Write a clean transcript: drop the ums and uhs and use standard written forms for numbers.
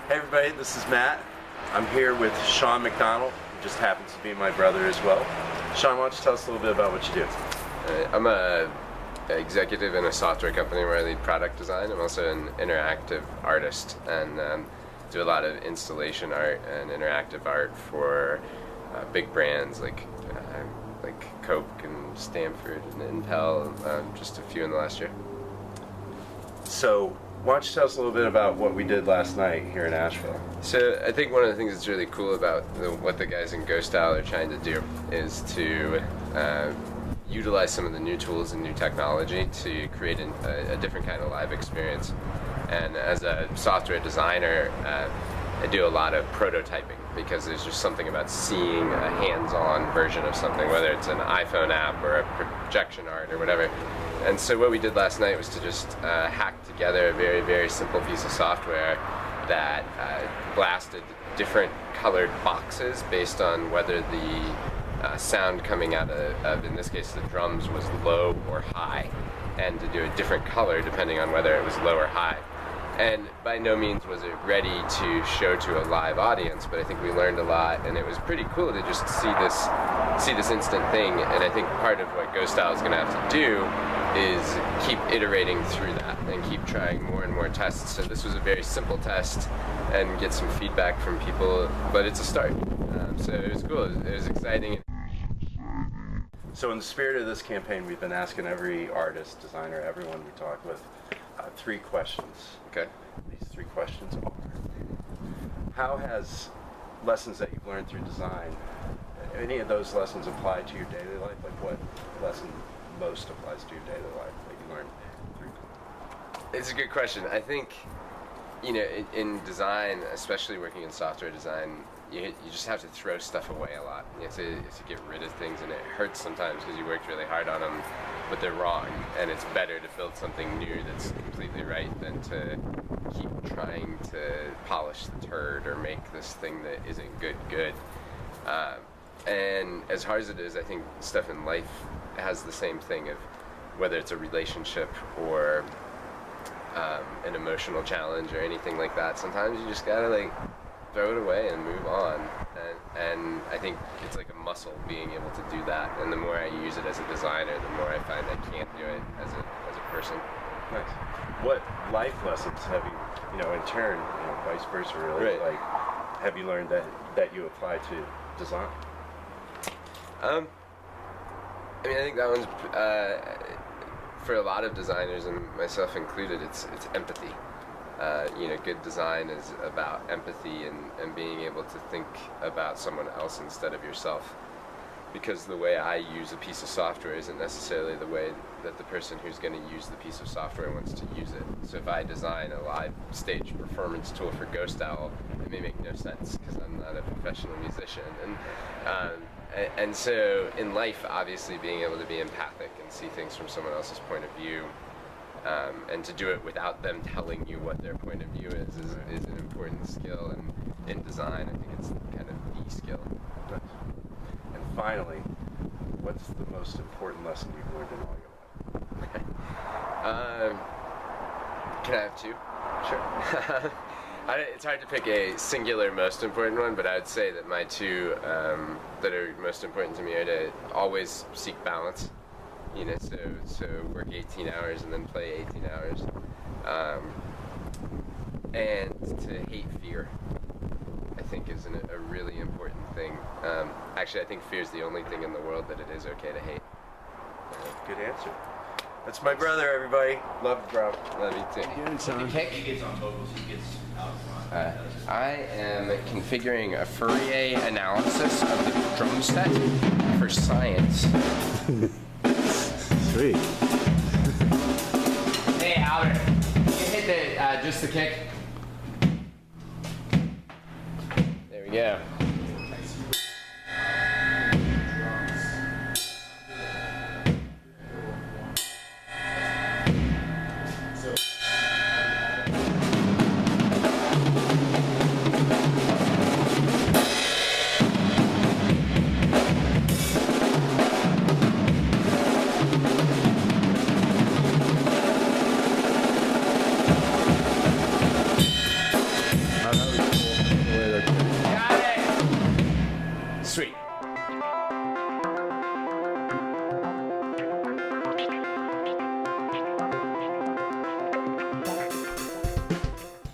Hey everybody, this is Matt. I'm here with Matthew McDonald, who just happens to be my brother as well. Sean, why don't you tell us a little bit about what you do? I'm an executive in a software company where I lead product design. I'm also an interactive artist and do a lot of installation art and interactive art for big brands like Coke and Stanford and Intel, just a few in the last year. So, why don't you tell us a little bit about what we did last night here in Asheville? So I think one of the things that's really cool about what the guys in Ghost Style are trying to do is to utilize some of the new tools and new technology to create a different kind of live experience. And as a software designer, I do a lot of prototyping because there's just something about seeing a hands-on version of something, whether it's an iPhone app or a projection art or whatever. And so what we did last night was to just hack together a very, very simple piece of software that blasted different colored boxes based on whether the sound coming out of, in this case, the drums was low or high, and to do a different color depending on whether it was low or high. And by no means was it ready to show to a live audience, but I think we learned a lot, and it was pretty cool to just see this instant thing. And I think part of what Ghost Style is going to have to do is keep iterating through that and keep trying more and more tests. So this was a very simple test and get some feedback from people, but it's a start. So it was cool. It was exciting. So in the spirit of this campaign, we've been asking every artist, designer, everyone we talk with, 3 questions. Okay. These 3 questions are: how has lessons that you've learned through design, any of those lessons apply to your daily life? Like what lesson most applies to your daily life that you learned through? It's a good question. I think, you know, in design, especially working in software design, you just have to throw stuff away a lot. You have to get rid of things, and it hurts sometimes because you worked really hard on them, but they're wrong, and it's better to build something new that's completely right than to keep trying to polish the turd or make this thing that isn't good. And as hard as it is, I think stuff in life has the same thing, of whether it's a relationship or an emotional challenge or anything like that. Sometimes you just gotta throw it away and move on, and I think it's like a muscle being able to do that, and the more I use it as a designer, the more I find I can't do it as a person. Nice. What life lessons have you, in turn, vice versa really, Right. have you learned that you apply to design? I think that one's for a lot of designers, and myself included, it's empathy. Good design is about empathy and being able to think about someone else instead of yourself. Because the way I use a piece of software isn't necessarily the way that the person who's going to use the piece of software wants to use it. So if I design a live stage performance tool for Ghost Style, it may make no sense because I'm not a professional musician. And so in life, obviously, being able to be empathic and see things from someone else's point of view, and to do it without them telling you what their point of view is an important skill. And in design, I think it's kind of the skill. And finally, what's the most important lesson you've learned in all your life? Can I have 2? Sure. It's hard to pick a singular most important one, but I would say that my 2 that are most important to me are to always seek balance. So work 18 hours and then play 18 hours. And to hate fear, I think, is a really important thing. Actually, I think fear is the only thing in the world that it is okay to hate. Good answer. That's my brother, everybody. Love you, bro. Love you too. The kick. He gets on vocals, he gets out front. I am configuring a Fourier analysis of the drum set for science. Sweet. Hey, Albert, you hit just the kick. There we go. How that was Sweet.